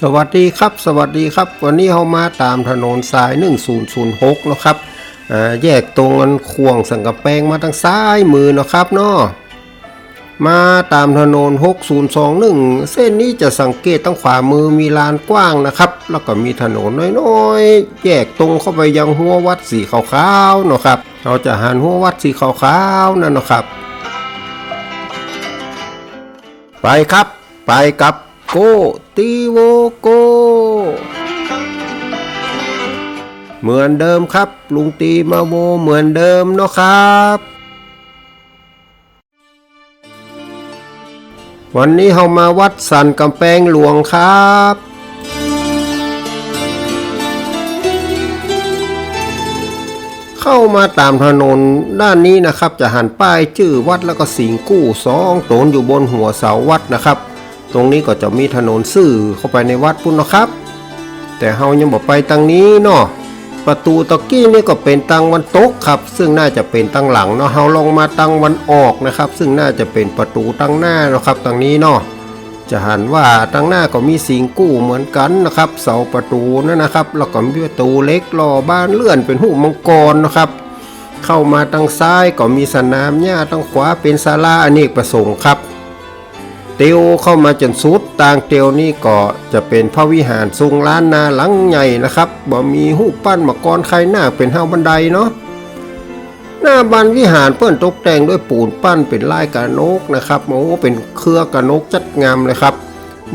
สวัสดีครับสวัสดีครับวันนี้เรามาตามถนนสาย1006นะครับแยกตรงกันควงสังกะแปงมาทางซ้ายมือนะครับเนาะมาตามถนน6021เส้นนี้จะสังเกตตั้งขวามือมีลานกว้างนะครับแล้วก็มีถนนน้อยๆแยกตรงเข้าไปยังหัววัดสีขาวๆเนาะครับเราจะหันหัววัดสีขาวๆนั่นนะครับไปครับไปกับโกตีโวโกเหมือนเดิมครับลุงตีมาโวเหมือนเดิมเนาะครับวันนี้เรามาวัดสันกำแพงหลวงครับเข้ามาตามถนนด้านนี้นะครับจะหันป้ายชื่อวัดแล้วก็สิงกู้2ตนอยู่บนหัวเสาวัดนะครับตรงนี้ก็จะมีถนนซื่อเข้าไปในวัดพุ่นนะครับแต่เฮายังบอกไปทางนี้เนาะประตูตะกี้นี่ก็เป็นทางวันตกครับซึ่งน่าจะเป็นทางหลังเนาะเฮาลงมาทางวันออกนะครับซึ่งน่าจะเป็นประตูทางหน้านะครับทางนี้เนาะจะหันว่าทางหน้าก็มีสิงกู้เหมือนกันนะครับเสาประตูนั่นนะครับแล้วก็มีประตูเล็กรอบ้านเลื่อนเป็นหูมังกรนะครับเข้ามาทางซ้ายก็มีสนามหญ้าทางขวาเป็นศาลาอเนกประสงค์ครับเตียวเข้ามาจนสุดต่างเตียวนี่ก็จะเป็นพระวิหารทรงล้านนาหลังใหญ่นะครับบ่มีหูปปั้นมะกรไข่หน้าเป็นห้าบันไดเนาะหน้าบานวิหารเปิ้นตกแต่งด้วยปูนปั้นเป็นลายกระนกนะครับโอ้เป็นเครือกระนกจัดงามเลยครับ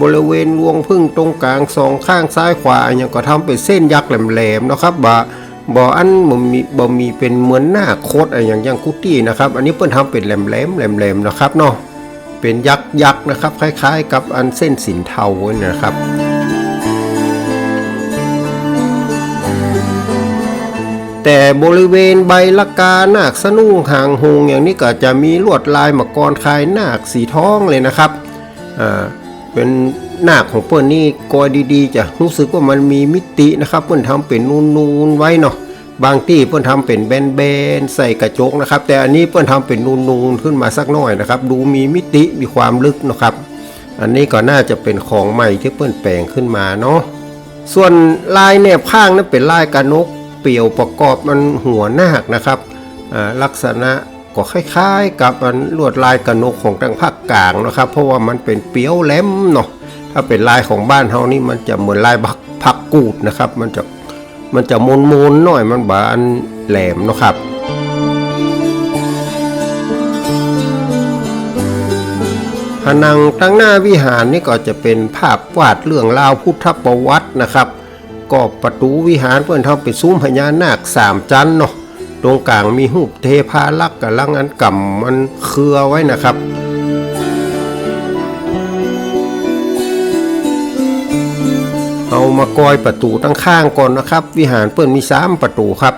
บริเวณรวงพึ่งตรงกลางสองข้างซ้ายขวาอย่างก็ทำเป็นเส้นยักษ์แหลมๆนะครับบ่อันบ่มีเป็นเหมือนหน้าโคดอะไรอย่างกุฏินะครับอันนี้เปิ้นทำเป็นแหลมๆนะครับเนาะเป็นยักษ์นะครับคล้ายๆกับอันเส้นสินเทาเนี่ยนะครับแต่บริเวณใบละกานาคสนุ่งหางหงอย่างนี้ก็จะมีลวดลายมะกรคายนาคสีทองเลยนะครับเป็นนาคของเปิ้นนี่กอยดีๆจะรู้สึกว่ามันมีมิตินะครับเปิ้นทำเป็นนูนๆไว้เนาะบางที่เปิ้นทำเป็นแบนๆใส่กระจกนะครับแต่อันนี้เปิ้นทำเป็นนูนๆขึ้นมาสักหน่อยนะครับดูมีมิติมีความลึกนะครับอันนี้ก็น่าจะเป็นของใหม่ที่เปิ้นแปลงขึ้นมาเนาะส่วนลายแนบข้างนั้นเป็นลายกระนกเปี่ยวประกอบมันหัวนาคนะครับลักษณะก็คล้ายๆกับมันลวดลายกระนกของทางภาคกลางนะครับเพราะว่ามันเป็นเปียวแหลมเนาะถ้าเป็นลายของบ้านเฮานี่มันจะเหมือนลายผักกูดนะครับมันจะมนหน่อยมันบานแหลมนะครับผนังตั้งหน้าวิหารนี่ก็จะเป็นภาพวาดเรื่องราวพุทธประวัตินะครับก็ประตูวิหารเพื่อนทำเป็นซุ้มพญานาค3ชั้นเนาะตรงกลางมีรูปเทพาลักษ์กับลังอันกำมันเครือไว้นะครับเอามากอยประตูตั้งข้างก่อนนะครับวิหารเปิ้นมี3ประตูครับ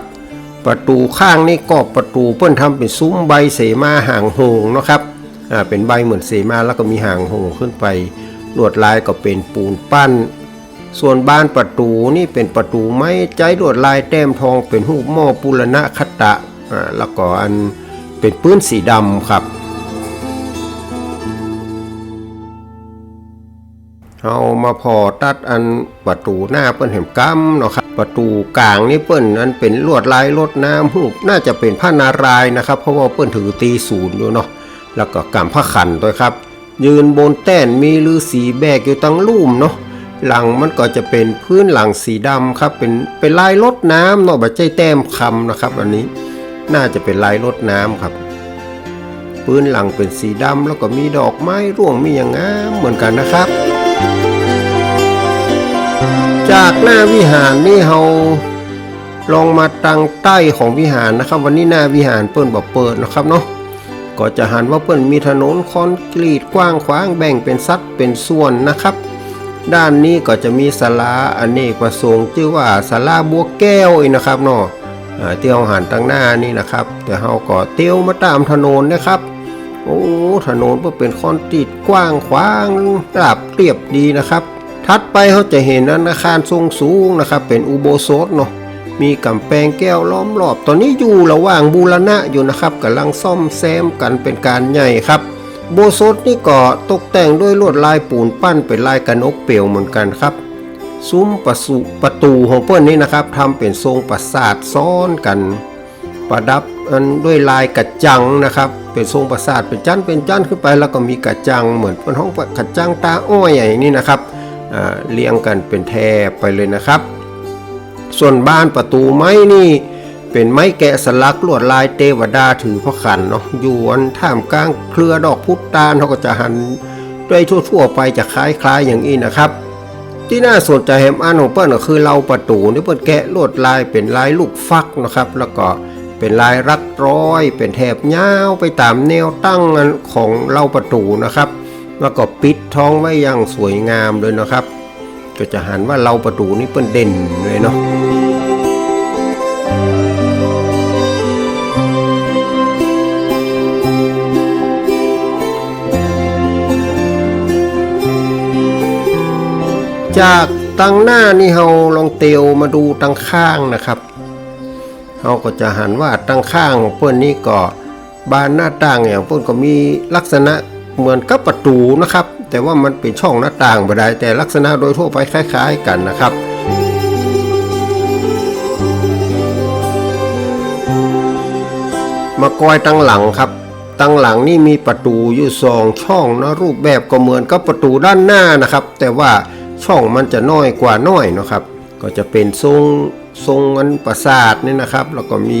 ประตูข้างนี่ก็ประตูเปิ้นทำเป็นซุ้มใบเสมาหางหงนะครับเป็นใบเหมือนเสมาแล้วก็มีหางหงขึ้นไปลวดลายก็เป็นปูนปั้นส่วนบานประตูนี่เป็นประตูไม้ใจลวดลายแต้มทองเป็นรูปหม้อปุรณะคตะแล้วก็อันเป็นปื้นสีดำครับเอามาพอตัดอันประตูหน้าเปิ้นเห็นกั้มเนาะครับประตูกลางนี่เปิ้นอันเป็นลวดลายรดน้ำรูปน่าจะเป็นพระนารายณ์นะครับเพราะว่าเปิ้นถือตีศูนย์อยู่เนาะแล้วก็กำพระขันด้วยครับยืนบนแต้นมีฤาษีแบกอยู่ตั้งลุ่มเนาะหลังมันก็จะเป็นพื้นหลังสีดำครับเป็นลายรดน้ำเนาะแบบใจแต้มคำนะครับอันนี้น่าจะเป็นลายรดน้ำครับพื้นหลังเป็นสีดำแล้วก็มีดอกไม้ร่วงมีอย่างงามเหมือนกันนะครับจากหน้าวิหารนี่เราลองมาตั้งใต้ของวิหารนะครับวันนี้หน้าวิหารเปิ้นบ่เปิดนะครับเนาะก็จะหันว่าเปิ้นมีถนนคอนกรีตกว้างขวางแบ่งเป็นสัดเป็นส่วนนะครับด้านนี้ก็จะมีศาลาอเนกประสงค์ชื่อว่าศาลาบัวแก้วอีกนะครับเนาะเที่ยวหันตั้งหน้านี่นะครับแต่เราก็เที่ยวมาตามถนนนะครับโอ้ถนนก็เป็นคอนกรีตกว้างขวางราบเรียบดีนะครับถัดไปเขาจะเห็นอาคารทรงสูงนะครับเป็นอุโบสถเนาะมีกำแพงแก้วล้อมรอบตอนนี้อยู่ระหว่างบูรณะอยู่นะครับกำลังซ่อมแซมกันเป็นการใหญ่ครับ โบสถ์นี่ก็ตกแต่งด้วยลวดลายปูนปั้นเป็นลายกระนกเปลวเหมือนกันครับ ซุ้มประตูของเปิ้นนี่นะครับทำเป็นทรงปราสาทซ้อนกันประดับด้วยลายกระจังนะครับเป็นทรงปราสาทเป็นจันขึ้นไปแล้วก็มีกระจังเหมือนเป็นห้องกระจังตาอ้อยอย่างนี้นะครับเรียงกันเป็นแถบไปเลยนะครับส่วนบ้านประตูไม้นี่เป็นไม้แกะสลักลวดลายเทวดาถือพระขันเนาะอยู่ท่ามกลางเครือดอกพุตานเขาก็จะหันด้วยทั่วไปจะคล้ายๆอย่างนี้นะครับที่น่าสนใจแฮมอันของเปิ้ลก็คือเราประตูนี่เปิ้ลแกะลวดลายเป็นลายลูกฟักนะครับแล้วก็เป็นลายรักร้อยเป็นแถบยาวไปตามแนวตั้งของเราประตูนะครับแล้วก็ปิดท้องไว้อย่างสวยงามเลยนะครับก็จะหันว่าเราประตูนี่เปิ้ลเด่นเลยเนาะจากตั้งหน้านี่เราลองเตียวมาดูตั้งข้างนะครับเราก็จะหันว่าตั้งข้างของเปิ้นนี่ก็บานหน้าต่างอย่างเปิ้นก็มีลักษณะเหมือนกับประตูนะครับแต่ว่ามันเป็นช่องหน้าต่างบ่ได้แต่ลักษณะโดยทั่วไปคล้ายๆกันนะครับมากอยตั้งหลังครับตั้งหลังนี่มีประตูอยู่2ช่องนะรูปแบบก็เหมือนกับประตูด้านหน้านะครับแต่ว่าช่องมันจะน้อยกว่าน้อยนะครับก็จะเป็นทรงปราสาทนี่นะครับแล้วก็มี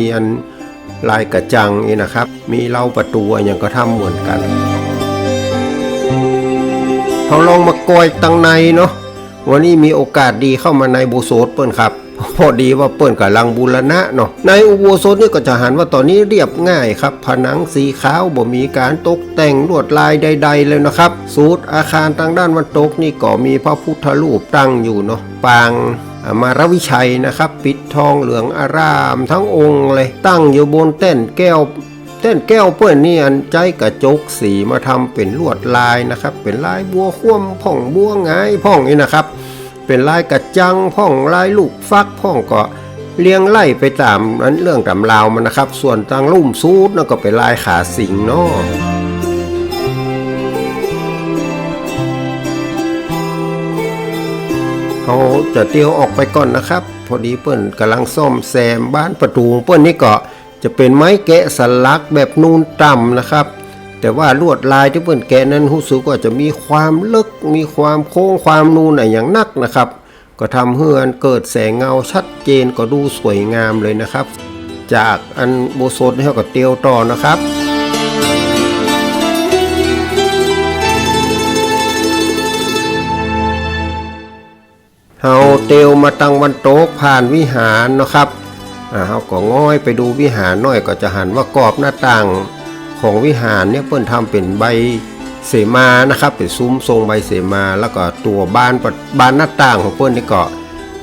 ลายกระจังนี่นะครับมีเล้าประตูอย่างก็ทำเหมือนกันเขาลองมากอยตั้งในเนาะวันนี้มีโอกาสดีเข้ามาในโบสถ์เปิ้นครับพอดีว่าเปิ้นกำลังบูรณะเนาะในอุโบสถนี่ก็จะหันว่าตอนนี้เรียบง่ายครับผนังสีขาวบ่มีการตกแต่งลวดลายใดๆเลยนะครับสูตรอาคารทางด้านวันตกนี่ก็มีพระพุทธรูปตั้งอยู่เนาะปางมารวิชัยนะครับปิดทองเหลืองอารามทั้งองค์เลยตั้งอยู่บนแท่นแก้วเปิ้นนี่ใจกระจกสีมาทำเป็นลวดลายนะครับเป็นลายบัวคว่ำพ่องบัวหงายพ่องนี่นะครับเป็นลายกระจังพ่องลายลูกฟักพ่องก็เลี้ยงไล่ไปตามนั้นเรื่องตำราวมันนะครับส่วนทางลุ่มซูดนั่นก็เป็นลายขาสิงเนาะเขาจะเตียวออกไปก่อนนะครับพอดีเปิ้นกำลังซ่อมแซมบ้านประตูเปิ้นนี่ก็จะเป็นไม้แกะสลักแบบนูนต่ำนะครับแต่ว่าลวดลายที่เปิ้นแกะนั้นรู้สึกว่าจะมีความลึกมีความโค้งความนูนอย่างนักนะครับก็ทำให้เกิดแสงเงาชัดเจนก็ดูสวยงามเลยนะครับจากโบสถ์นี่เขาก็เตียวต่อนะครับเขาเตียวมาตั้งวันโต๊ะผ่านวิหารนะครับเขาก็ง่อยไปดูวิหารน้อยก็จะหันว่ากรอบหน้าต่างของวิหารเนี่ยเปิ้นทำเป็นใบเสมานะครับเป็นซุ้มทรงใบเสมาแล้วก็ตัวบานหน้าต่างของเปิ้นนี่ก็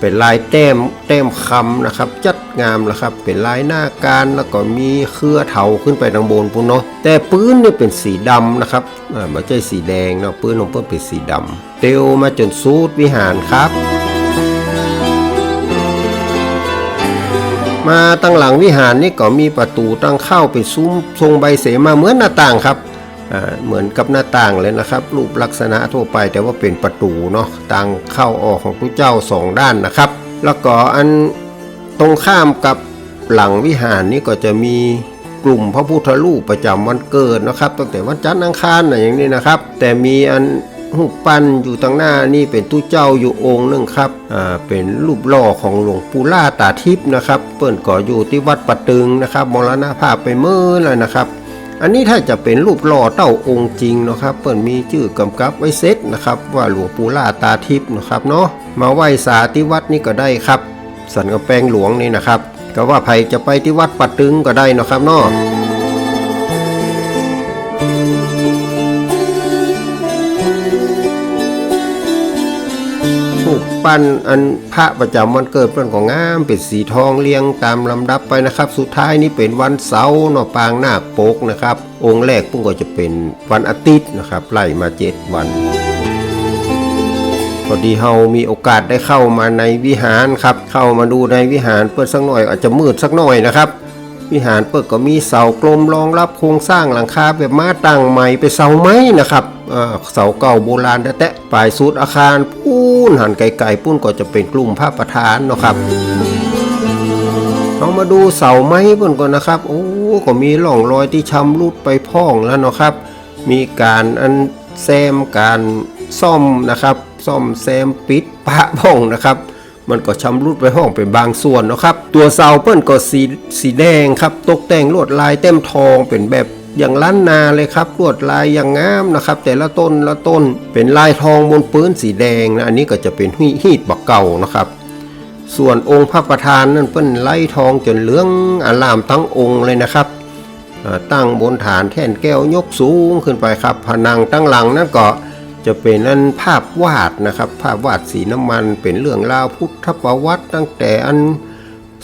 เป็นลายแต้มคำนะครับจัดงามนะครับเป็นลายหน้าการแล้วก็มีเครือเถาขึ้นไปทางบนพุ่นเนาะแต่ปื้นนี่เป็นสีดำนะครับไม่ใช่สีแดงเนาะปื้นของเปิ้นเป็นสีดำเตียวมาจนสุดวิหารครับมาตั้งหลังวิหารนี่ก็มีประตูตั้งเข้าเป็นซุ้มทรงใบเสมาเหมือนหน้าต่างครับเหมือนกับหน้าต่างเลยนะครับรูปลักษณะทั่วไปแต่ว่าเป็นประตูเนาะต่างเข้าออกของพระเจ้า2ด้านนะครับแล้วก็ตรงข้ามกับหลังวิหารนี่ก็จะมีกลุ่มพระพุทธรูปประจำวันเกิดนะครับตั้งแต่วันจันทร์อังคารอย่างนี้นะครับแต่มีรูปปั้นอยู่ตรงหน้านี่เป็นตู้เจ้าอยู่องค์นึงครับเป็นรูปหล่อของหลวงปู่ล่าตาทิพย์นะครับเปิ้นก็อยู่ที่วัดปะตึงนะครับมรณภาพไปเมื่อแล้วนะครับอันนี้ถ้าจะเป็นรูปหล่อเต้าองค์จริงนะครับเปิ้นมีชื่อกำกับไว้เซตนะครับว่าหลวงปู่ล่าตาทิพย์นะครับเนาะมาไหว้สาที่วัดนี่ก็ได้ครับสันกำแพงหลวงนี่นะครับก็ว่าใครจะไปที่วัดปะตึงก็ได้นะครับเนาะปั้นพระประจำวันเกิดเปิ้นก็งามเป็นสีทองเรียงตามลำดับไปนะครับสุดท้ายนี้เป็นวันเสาร์เนาะปางนาคปกนะครับองค์แรกพุ่งก็จะเป็นวันอาทิตย์นะครับไล่มา7 วันพอดีเฮามีโอกาสได้เข้ามาในวิหารครับเข้ามาดูในวิหารเปิ้นสักหน่อยอาจจะมืดสักหน่อยนะครับ วิหารเปิดก็มีเสากลมรองรับโครงสร้างหลังคาแบบม้าตั้งใหม่ไปเสาไม้นะครับเสาเก่าโบราณแตะปลายสุดอาคารปูนหันไกลๆปุ้นก็จะเป็นกลุ่มพระประธานเนาะครับเอามาดูเสาไม้เพิ่นก่อนนะครับโอ้ก็มีร่องรอยที่ชำรุดไปพ่องแล้วเนาะครับมีการแซมการซ่อมนะครับซ่อมแซมปิดปะพ่องนะครับมันก็ชำรุดไปห้องเป็นบางส่วนเนาะครับตัวเสาเปิ้นก็สีแดงครับตกแต่งลวดลายเต็มทองเป็นแบบอย่างล้านนาเลยครับลวดลายอย่างงามนะครับแต่ละต้นละต้นเป็นลายทองบนปื้นสีแดงนะอันนี้ก็จะเป็นฮีดบักเก่านะครับส่วนองค์พระประธานนั่นเปิ้นไล่ทองจนเหลืองอลามทั้งองค์เลยนะครับตั้งบนฐานแท่นแก้วยกสูงขึ้นไปครับผนังตั้งหลังนั่นก็จะเป็นภาพวาดนะครับภาพวาดสีน้ำมันเป็นเรื่องราวพุทธประวัติตั้งแต่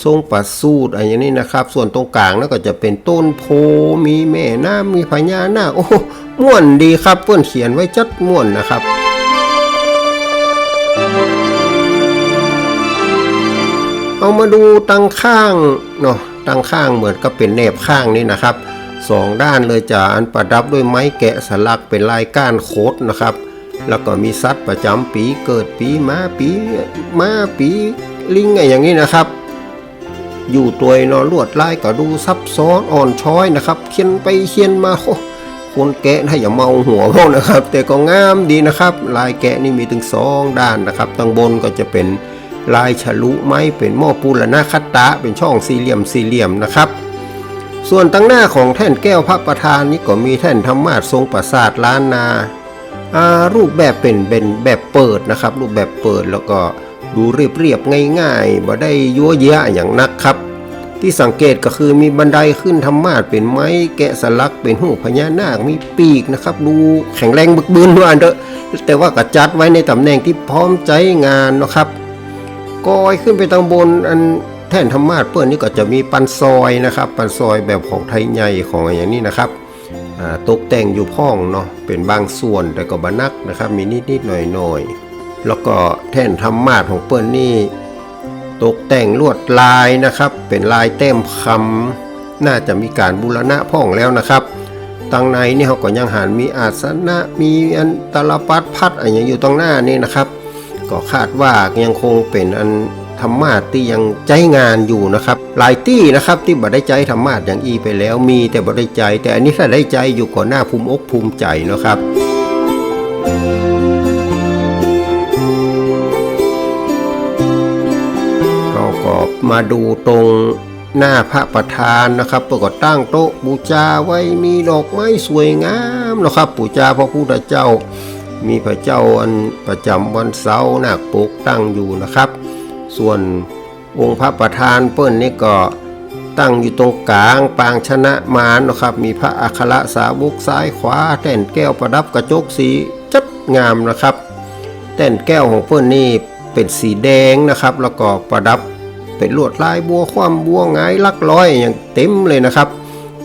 ทรงประสูติอะไรอย่างนี้นะครับส่วนตรงกลางนั่นก็จะเป็นต้นโพมีแม่น้ำมีพญานาคโอ้ม่วนดีครับเพื่อนเขียนไว้จัดม่วนนะครับเอามาดูตั้งข้างเนาะตั้งข้างเหมือนกับเป็นแนบข้างนี่นะครับสองด้านเลยจะประดับด้วยไม้แกะสลักเป็นลายก้านโคดนะครับแล้วก็มีสัตว์ประจำปีเกิดปีม้าปีลิงอะไรอย่างนี้นะครับอยู่ตัวเนาะลวดลายก็ดูซับซ้อนอ่อนช้อยนะครับเขียนไปเขียนมาคนแกะถ้าอย่าเมาหัวพวกนะครับแต่ก็งามดีนะครับลายแกะนี่มีถึง2ด้านนะครับตั้งบนก็จะเป็นลายฉลุไม้เป็นหม้อปูละนาคัตตะเป็นช่องสี่เหลี่ยมนะครับส่วนตั้งหน้าของแท่นแก้วพระประธานนี้ก็มีแท่นธรรมาสทรงปราสาทล้านนารูปแบบเป็นแบบเปิดนะครับรูปแบบเปิดแล้วก็ดูเรียบง่ายๆบ่ได้ยั่วเยะอย่างนักครับที่สังเกตก็คือมีบันไดขึ้นธรรมาสเป็นไม้แกะสลักเป็นหูพญานาคมีปีกนะครับดูแข็งแรงบึกบึนด้วยเด้อแต่ว่าก็จัดไว้ในตำแหน่งที่พร้อมใจงานนะครับก้อยขึ้นไปทางบนแท่นธรรมาสเปิ้นนี่ก็จะมีปันซอยนะครับปันซอยแบบของไทยใหญ่ของอย่างนี้นะครับตกแต่งอยู่พ่องเนาะเป็นบางส่วนแต่ก็บนักนะครับมีนิดหน่อยแล้วก็แท่นธรรมาสของเปิ้นนี่ตกแต่งลวดลายนะครับเป็นลายแต้มคำน่าจะมีการบูรณะพ่องแล้วนะครับตั้งในนี่เขาก็ยังหันมีอาสนะมีตลปัดพัดอะไรอย่างอยู่ตรงหน้านี่นะครับก็คาดว่ายังคงเป็นธรรมาสที่ยังใจงานอยู่นะครับหลายที่นะครับที่บ่ได้ใจธรรมาสอย่างไปแล้วมีแต่บ่ได้ใจแต่อันนี้ถ้าได้ใจอยู่ก่อนหน้าภูมิอกภูมิใจนะครับเราก็มาดูตรงหน้าพระประธานนะครับก็ตั้งโต๊ะบูชาไว้มีดอกไม้สวยงามนะครับบูชาพระพุทธเจ้ามีพระเจ้าประจำวันเสาร์นาคปกตั้งอยู่นะครับส่วนองค์พระประธานเปิ้นนี่ก็ตั้งอยู่ตรงกลางปางชนะมารนะครับมีพระอัครสาวกซ้ายขวาแท่นแก้วประดับกระจกสีจัดงามนะครับแท่นแก้วของเปิ้นนี่เป็นสีแดงนะครับแล้วก็ประดับเป็นลวดลายบัวคว่ำบัวหงายลักร้อยอย่างเต็มเลยนะครับ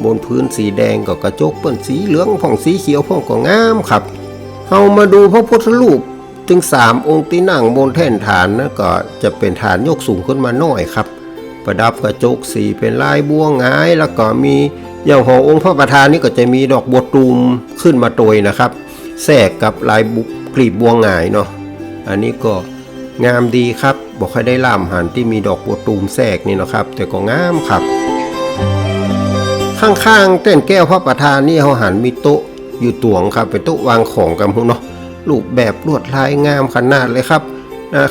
บนพื้นสีแดงก็กระจกเปิ้นสีเหลืองผ่องสีเขียวผ่องก็งามครับเอามาดูพระพุทธรูปถึง3องค์ที่นั่งบนแท่นฐานนั่นก็จะเป็นฐานยกสูงขึ้นมาหน่อยครับประดับกระจกสีเป็นลายบัวหงายแล้วก็มีอย่างขององค์พระประธานนี่ก็จะมีดอกบัวตูมขึ้นมาโดยนะครับแทรกกับลายกลีบบัวหงายเนาะอันนี้ก็งามดีครับบอกให้ได้ล่ามหันที่มีดอกบัวตูมแทรกนี่นะครับแต่ก็งามครับข้างๆแท่นแก้วพระประธานนี่เขาหันมีโต๊ะอยู่ตวงครับเป็นโต๊ะวางของกันพวกเนาะรูปแบบลวดลายงามขนาดเลยครับ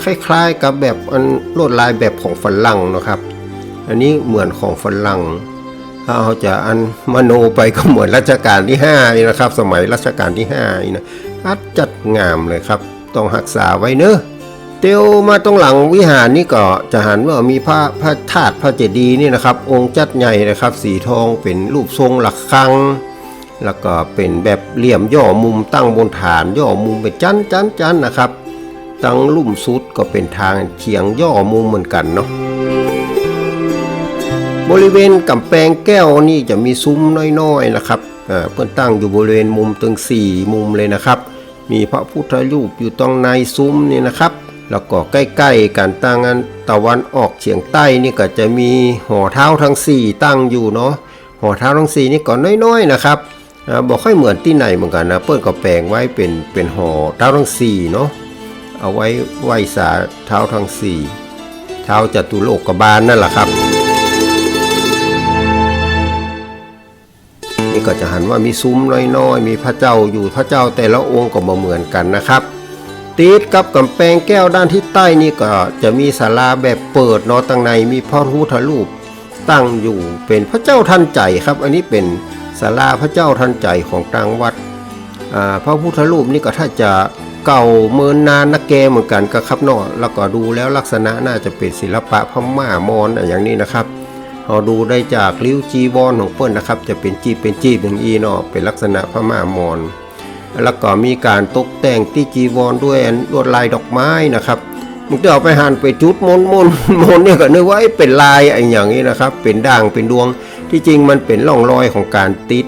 คล้ายๆกับแบบลวดลายแบบของฝรั่งนะครับอันนี้เหมือนของฝรั่งถ้าเขาจะมโนไปก็เหมือนรัชกาลที่5นี่นะครับสมัยรัชกาลที่5นี่นะจัดงามเลยครับต้องรักษาไว้เนอะเตียวมาตรงหลังวิหารนี่ก็จะหันว่ามีพระธาตุพระเจดีย์นี่นะครับองค์จัดใหญ่นะครับสีทองเป็นรูปทรงหลักคังแล้วก็เป็นแบบเหลี่ยมย่อมุมตั้งบนฐานย่อมุมเป็นจันนะครับตั้งลุ่มสุดก็เป็นทางเฉียงย่อมุมเหมือนกันเนาะบริเวณกำแพงแก้วนี่จะมีซุ้มน้อยๆนะครับเพื่อตั้งอยู่บริเวณมุมถึง4มุมเลยนะครับมีพระพุทธรูปอยู่ตรงในซุ้มนี่นะครับ แล้วก็ใกล้ๆกันตั้งอันตะวันออกเฉียงใต้นี่ก็จะมีหอเท้าทั้ง4ตั้งอยู่เนาะหอเท้าทั้ง4นี่ก็น้อยๆนะครับบอกค่อยเหมือนที่ไหนเหมือนกันนะเปิ้ลก็แปลงไว้เป็นหอเท้าทั้ง4เนาะเอาไว้ไหว้สาเท้าทั้ง4เท้าจตุโลกบาลนั่นแหละครับนี่ก็จะหันว่ามีซุ้มน้อยๆมีพระเจ้าอยู่พระเจ้าแต่ละองค์ก็บ่เหมือนกันนะครับติดกับกำแพงแก้วด้านทิศใต้นี่ก็จะมีศาลาแบบเปิดเนาะตั้งในมีพระพุทธรูปตั้งอยู่เป็นพระเจ้าทันใจครับอันนี้เป็นศาลาพระเจ้าทันใจของทางวัดพระพุทธรูปนี่ก็ถ้าจะเก่าเมินนานนักแกเหมือนกันก็ครับเนาะแล้วก็ดูแล้วลักษณะน่าจะเป็นศิลปะพม่ามอญอย่างนี้นะครับเราดูได้จากริ้วจีวรของเปิ้ลนะครับจะเป็นจีบอย่างอีเนาะเป็นลักษณะพม่ามอญแล้วก็มีการตกแต่งที่จีวรด้วยลวดลายดอกไม้นะครับมึงจะเอาไปหั่นไปจุดมนเนี่ยก็นึกว่าเป็นลายอย่างนี้นะครับเป็นด่างเป็นดวงที่จริงมันเป็นร่องรอยของการติด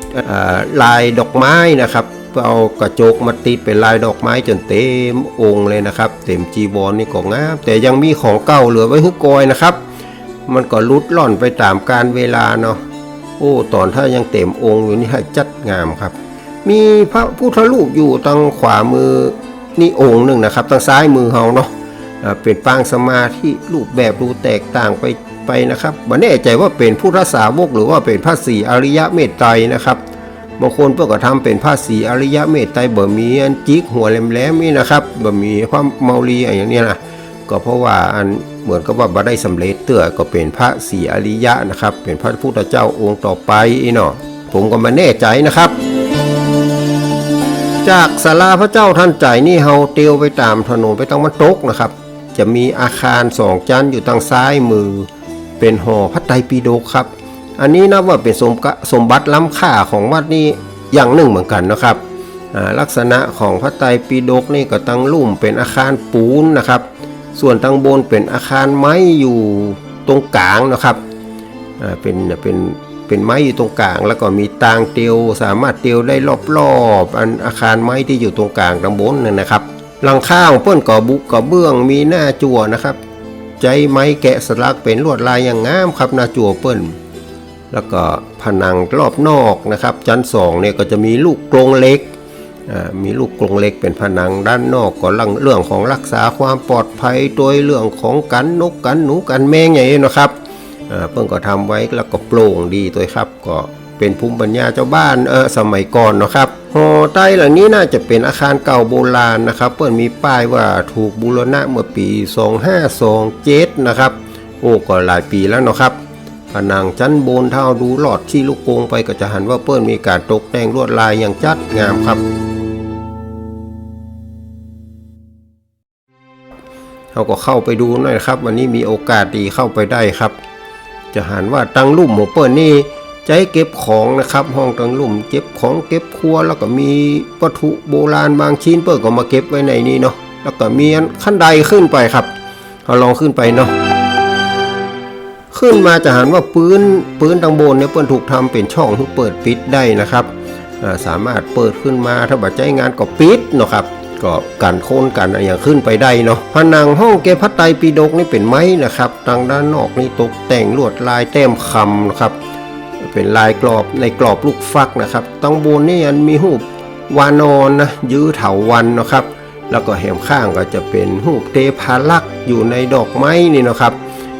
ลายดอกไม้นะครับเอากระจกมาติดเป็นลายดอกไม้จนเต็มองค์เลยนะครับเต็มจีวรนี่ก็งามแต่ยังมีของเก่าเหลือไว้ให้กอยนะครับมันก็ลุดล่อนไปตามกาลเวลาเนาะโอ้ตอนถ้ายังเต็มองค์อยู่นี่จัดงามครับมีพระพุทธรูปอยู่ทางขวามือนี่องค์หนึ่งนะครับทางซ้ายมือเฮาเนาะเป็นปางสมาธิรูปแบบดูแตกต่างไปนะครับไม่แน่ใจว่าเป็นพุทธสาวกหรือว่าเป็นพระศรีอริยเมตไตรนะครับบางคนเพื่อก็ทำเป็นพระศรีอริยเมตไตรบ่มีอันจิกหัวแหลมๆนี่นะครับบ่มีความเมาลีอย่างนี้นะก็เพราะว่าอันเหมือนกับว่าบ่ได้สำเร็จเตื้อก็เป็นพระศรีอริยะนะครับเป็นพระพุทธเจ้าองค์ต่อไปเนาะผมก็ไม่แน่ใจนะครับจากศาลาพระเจ้าทันใจนี่เฮาเตียวไปตามถนนไปทางมันตกนะครับจะมีอาคาร2ชั้นอยู่ทางซ้ายมือเป็นหอพระไตรปิฎกครับอันนี้นับว่าเป็นสมบัติล้ำค่าของวัดนี้อย่างหนึ่งเหมือนกันนะครับลักษณะของพระไตรปิฎกนี่ก็ตั้งลุ่มเป็นอาคารปูนนะครับส่วนทางบนเป็นอาคารไม้อยู่ตรงกลางนะครับเป็นไม้อยู่ตรงกลางแล้วก็มีตางเตียวสามารถเตียวได้รอบๆอันอาคารไม้ที่อยู่ตรงกลางทางบนนั่นนะครับหลังคาของเปิ้นก่อบุกก่อเบื้องมีหน้าจั่วนะครับใจไม้แกะสลักเป็นลวดลายอย่างงามครับหน้าจั่วเปิ้นแล้วก็ผนังรอบนอกนะครับชั้น2เนี่ยก็จะมีลูกกรงเล็กมีลูกกรงเล็กเป็นผนังด้านนอกก็เรื่องของรักษาความปลอดภัยโดยเรื่องของกันนกกันหนูกันแมงอย่างนี้นะครับเพิ่งก็ทำไว้แล้วก็โปร่งดีตัวครับก็เป็นภูมิปัญญาเจ้าบ้านสมัยก่อนนะครับหอใต้หลังนี้น่าจะเป็นอาคารเก่าโบราณนะครับเพิ่นมีป้ายว่าถูกบูรณะเมื่อปี2527นะครับโอ้ก็หลายปีแล้วเนาะครับผนังชั้นบนเท่าดูหลอดที่ลูกกรงไปก็จะหันว่าเปิ้นมีการตกแต่งลวดลายอย่างจัดงามครับเราก็เข้าไปดูหน่อยครับวันนี้มีโอกาสดีเข้าไปได้ครับจะหันว่าตังลุ่มหมูเปิ้ลนี่ใจเก็บของนะครับห้องตังลุ่มเก็บของเก็บครัวแล้วก็มีวัตถุโบราณบางชิ้นเปิ้ลก็มาเก็บไว้ในนี้เนาะแล้วก็มีขั้นใดขึ้นไปครับเราลองขึ้นไปเนาะขึ้นมาจะหันว่าปืนทางบนเนี่ยเปิ้ลถูกทำเป็นช่องที่เปิดปิดได้นะครับสามารถเปิดขึ้นมาถ้าบัดใจงานก็ปิดเนาะครับก็กันโค่นกันอย่างขึ้นไปได้เนาะผนังห้องเก็บพระไตรปิฎกนี่เป็นไม้นะครับทางด้านนอกนี่ตกแต่งลวดลายแต้มคำนะครับเป็นลายกรอบในกรอบลูกฟักนะครับตังบนนี่มีรูปวานอนนะยื้อเถาวันนะครับแล้วก็แหมข้างก็จะเป็นรูปเทพารักษ์อยู่ในดอกไม้นี่นะครับ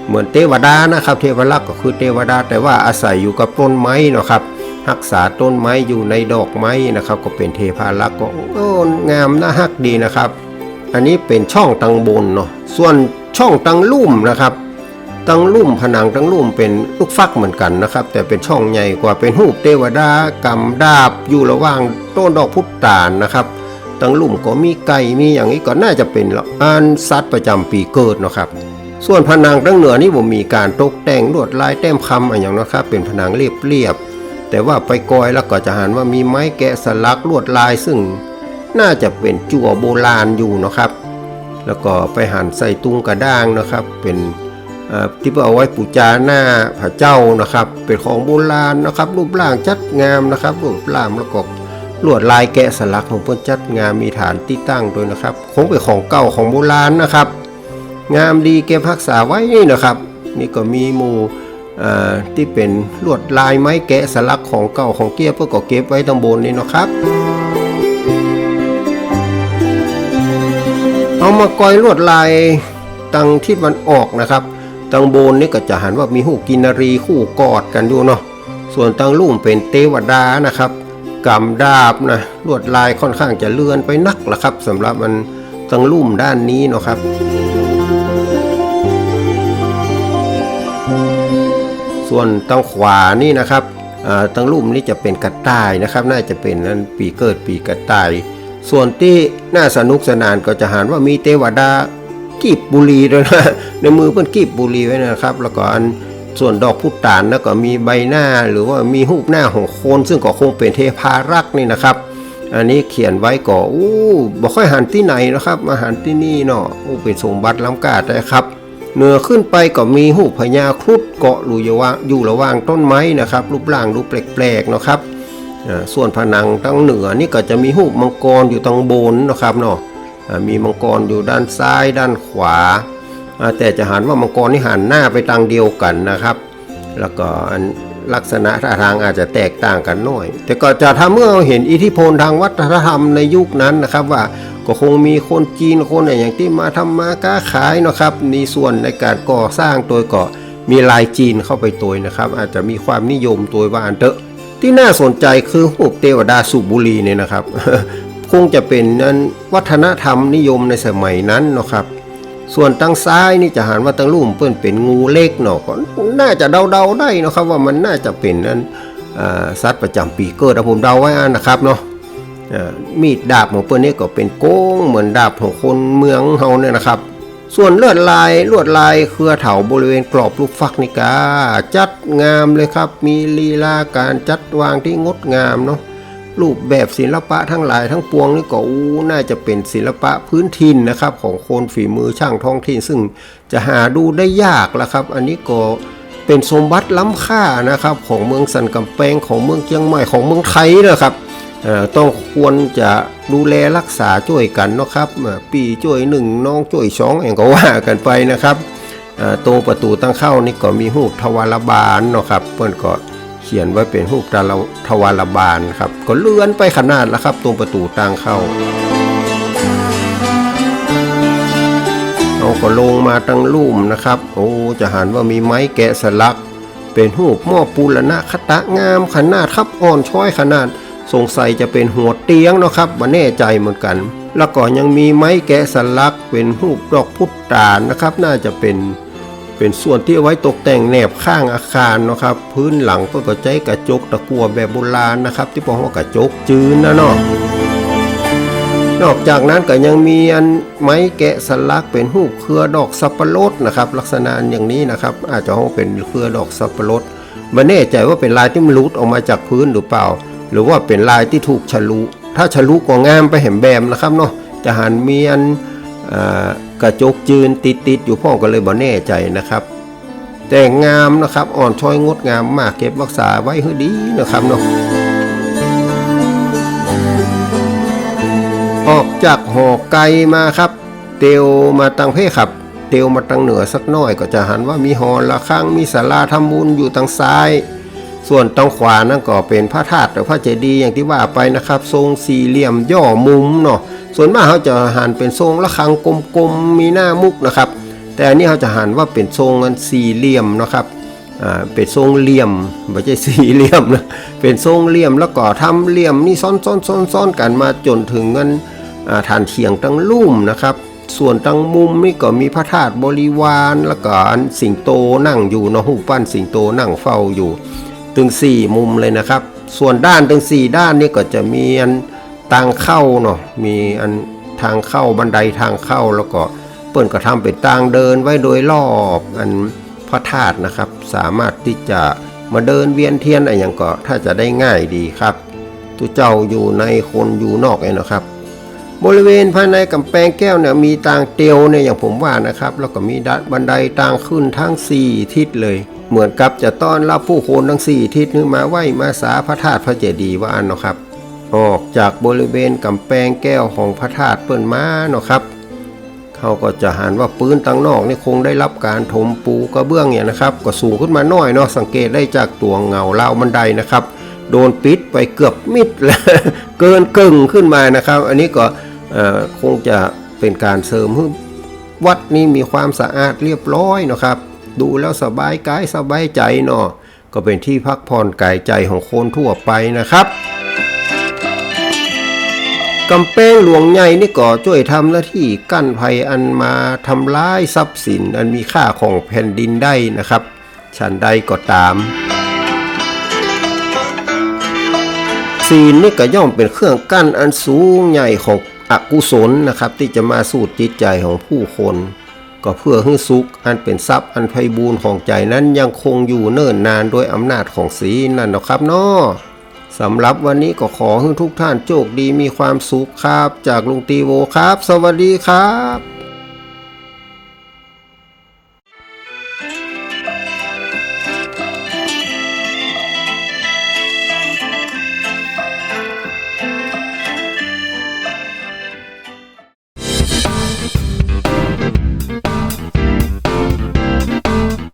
เหมือนเทวดานะครับเทพารักษ์ก็คือเทวดาแต่ว่าอาศัยอยู่กับต้นไม้นะครับรักษาต้นไม้อยู่ในดอกไม้นะครับก็เป็นเทพารักษ์ก็งามน่าฮักดีนะครับอันนี้เป็นช่องตังบนเนาะส่วนช่องตังลุ่มนะครับตังลุ่มผนังตังลุ่มเป็นลูกฟักเหมือนกันนะครับแต่เป็นช่องใหญ่กว่าเป็นรูปเทวดากำดาบอยู่ระหว่างต้นดอกพุตานนะครับตังลุ่มก็มีไก่มีอย่างนี้ก็น่าจะเป็นอันสัตว์ประจำปีเกิดนะครับส่วนผนังตังเหนือนี่ผมมีการตกแต่งลวดลายแต้มคำอย่างนะครับเป็นผนังเรียบแต่ว่าไปกอยแล้วก็จะหันว่ามีไม้แกะสลักลวดลายซึ่งน่าจะเป็นจั่วโบราณอยู่นะครับแล้วก็ไปหั่นใส่ตุงกระด้างนะครับเป็นที่เอาไว้ปูจาหน้าพระเจ้านะครับเป็นของโบราณนะครับรูปร่างจัดงามนะครับรูปร่างแล้วก็ลวดลายแกะสลักของเพิ่นจัดงามมีฐานที่ตั้งด้วยนะครับคงเป็นของเก่าของโบราณนะครับ งามดีเก็บรักษาไว้นี่นะครับนี่ก็มีหมู่ที่เป็นลวดลายไม้แกะสลักของเก่าของเกี้ยเพื่อก็เก็บไว้ตรงบนนี่นะครับเอามากอยลวดลายตังทิศมันออกนะครับตังบนนี่ก็จะหันว่ามีหูกินรีคู่กอดกันอยู่เนาะส่วนตังลุ่มเป็นเทวดานะครับกำดาบนะลวดลายค่อนข้างจะเลื่อนไปนักละครับสำหรับมันตังลุ่มด้านนี้เนาะครับส่วนตังขวานี่นะครับตังลุ่มนี่จะเป็นกระต่ายนะครับน่าจะเป็นนั้นปีเกิดปีกระต่ายส่วนที่น่าสนุกสนานก็จะหันว่ามีเทวดากีบบุรีด้วยนะในมือเพิ่นกีบบุรีไว้นะครับแล้วก็อันส่วนดอกพุตานแล้วก็มีใบหน้าหรือว่ามีรูปหน้าของคนซึ่งก็คงเป็นเทพารักษ์นี่นะครับอันนี้เขียนไว้ก็บ่ค่อยหันที่ไหนนะครับมาหันที่นี่เนาะเป็นสมบัติล้ำค่าได้ครับเหนือขึ้นไปก็มีหูพญาครุฑเกาะอยู่ระหว่างต้นไม้นะครับรูปร่างดูแปลกๆเนาะครับส่วนผนังทางเหนือนี่ก็จะมีหูมังกรอยู่ทางบนนะครับเนาะมีมังกรอยู่ด้านซ้ายด้านขวาแต่จะหันว่ามังกรนี่หันหน้าไปทางเดียวกันนะครับแล้วก็ลักษณะท่าทางอาจจะแตกต่างกันหน่อยแต่ก็จะทำเมื่อเราเห็นอิทธิพลทางวัฒนธรรมในยุคนั้นนะครับว่าก็คงมีคนจีนคนอย่างที่มาทำมาค้าขายนะครับมีส่วนในการก่อสร้างตัวก็มีลายจีนเข้าไปตัวนะครับอาจจะมีความนิยมตัวว่าอันเถอะที่น่าสนใจคือรูปเทวดาสูบบุหรี่เนี่ยนะครับ คงจะเป็นนั้นวัฒนธรรมนิยมในสมัยนั้นนะครับส่วนทางซ้ายนี่จะหันว่าทางลุ่มเปิ้นเป็นงูเล็กเนาะก็น่าจะเดาได้นะครับว่ามันน่าจะเป็นนั้นสัตว์ประจำปีเกิดผมเดาไว้นะครับเนาะมีดดาบของเปิ้นนี่ก็เป็นโก้งเหมือนดาบของคนเมืองเฮาเนี่ยนะครับส่วนลวดลายเครือเถาบริเวณกรอบลูกฟักนี่ก็จัดงามเลยครับมีลีลาการจัดวางที่งดงามเนาะรูปแบบศิลปะทั้งหลายทั้งปวงนี่ก็น่าจะเป็นศิลปะพื้นถิ่นนะครับของคนฝีมือช่างท้องถิ่นซึ่งจะหาดูได้ยากแล้วครับอันนี้ก็เป็นสมบัติล้ำค่านะครับของเมืองสันกำแพงของเมืองเชียงใหม่ของเมืองไทยนะครับต้องควรจะดูแลรักษาช่วยกันนะครับปีช่วยหนึ่งน้องช่วยสองอย่างก็ว่ากันไปนะครับตรงประตูตั้งเข้านี่ก็มีรูปทวารบาลนะครับเพื่อนก็เขียนไว้เป็นรูปทวารบาลครับก็เลื่อนไปขนาดแล้วครับตรงประตูทางเข้าเอาก็ลงมาตั้งลุ่มนะครับจะหันว่ามีไม้แกะสลักเป็นรูปหม้อปูรณะคตะงามขนาดครับอ่อนช้อยขนาดสงสัยจะเป็นหัวเตียงเนาะครับมาแน่ใจเหมือนกันแล้วก็ยังมีไม้แกะสลักเป็นรูปดอกพุตานนะครับน่าจะเป็นส่วนที่เอาไว้ตกแต่งแนบข้างอาคารนะครับพื้นหลังก็ใช้กระจกตะกั่วแบบโบราณนะครับที่พวกว่ากระจกจืดนะเนาะนอกจากนั้นก็ยังมีอันไม้แกะสลักเป็นรูปเครือดอกสับปะรดนะครับลักษณะอย่างนี้นะครับอาจจะเป็นเครือดอกสับปะรดไม่แน่ใจว่าเป็นลายที่มันหลุดออกมาจากพื้นหรือเปล่าหรือว่าเป็นลายที่ถูกฉลุถ้าฉลุก็งามไปแหมแบมนะครับเนาะจะหันมีอันกระจกจืนติดอยู่พ่อก็เลยบ่แน่ใจนะครับแต่งามนะครับอ่อนช้อยงดงามมากเก็บรักษาไว้ให้ดีนะครับเนาะออกจากหอไกลมาครับเตียวมาตังเพครับเตียวมาตังเหนือสักน้อยก็จะหันว่ามีหอระฆังมีศาลาทำบุญอยู่ทางซ้ายส่วนทางขวานั่นก็เป็นพระธาตุหรือพระเจดีย์อย่างที่ว่าไปนะครับทรงสี่เหลี่ยมย่อมุมเนาะส่วนมากเขาจะหันเป็นทรงระฆังกลมๆมีหน้ามุกนะครับแต่อันนี้เขาจะหันว่าเป็นทรงสี่เหลี่ยมนะครับเป็นทรงเหลี่ยมไม่ใช่สี่เหลี่ยมนะเป็นทรงเหลี่ยมแล้วก็ทำเหลี่ยมนี่ซ้อนกันมาจนถึงเงินฐานเฉียงตั้งลุ่มนะครับส่วนตั้งมุมนี่ก็มีพระธาตุบริวารแล้วก็สิงโตนั่งอยู่เนาะรูปปั้นสิงโตนั่งเฝ้าอยู่ถึง4มุมเลยนะครับส่วนด้านถึง4ด้านนี่ก็จะมีอันทางเข้าเนาะมีอันทางเข้าบันไดทางเข้าแล้วก็เปิ้นก็ทำเป็นทางเดินไว้โดยรอบอันพระธาตุนะครับสามารถที่จะมาเดินเวียนเทียนอะไรอย่างก็ถ้าจะได้ง่ายดีครับทุกเจ้าอยู่ในคนอยู่นอกเองนะครับบริเวณภายในกำแพงแก้วเนี่ยมีทางเตียวเนี่ยอย่างผมว่านะครับแล้วก็มีบันไดทางขึ้นทั้ง4ทิศเลยเหมือนกับจะต้อนรับผู้คนทั้ง4ทิศนึงมาไหว้มาสาพระธาตุพระเจดีย์ว่าอันเนาะครับออกจากบริเวณกำแพงแก้วของพระธาตุเปิ้นมาเนาะครับ เขาก็จะหันว่าปืนตั้งนอกนี่คงได้รับการถมปูกระเบื้องเนี่ยนะครับก็สูงขึ้นมาหน่อยเนาะสังเกตได้จากตัวเงาราวบันไดนะครับโดนปิดไปเกือบมิดแล้ว เกินกึ่งขึ้นมานะครับอันนี้ก็คงจะเป็นการเสริมให้วัดนี้มีความสะอาดเรียบร้อยนะครับดูแล้วสบายกายสบายใจเนาะก็เป็นที่พักผ่อนกายใจของคนทั่วไปนะครับกำแพงหลวงใหญ่นี่ก็ช่วยทำหน้าที่กั้นภัยอันมาทำร้ายทรัพย์สินอันมีค่าของแผ่นดินได้นะครับฉันใดก็ตามศีลนี่ก็ย่อมเป็นเครื่องกั้นอันสูงใหญ่ของอกุศลนะครับที่จะมาสู่จิตใจของผู้คนก็เพื่อให้สุขอันเป็นทรัพย์อันไพบูลย์ของใจนั้นยังคงอยู่เนิ่นนานโดยอำนาจของศีลนั่นนะครับเนาะสำหรับวันนี้ก็ขอให้ทุกท่านโชคดีมีความสุขครับจากลุงตีโวครับสวัสดีครับ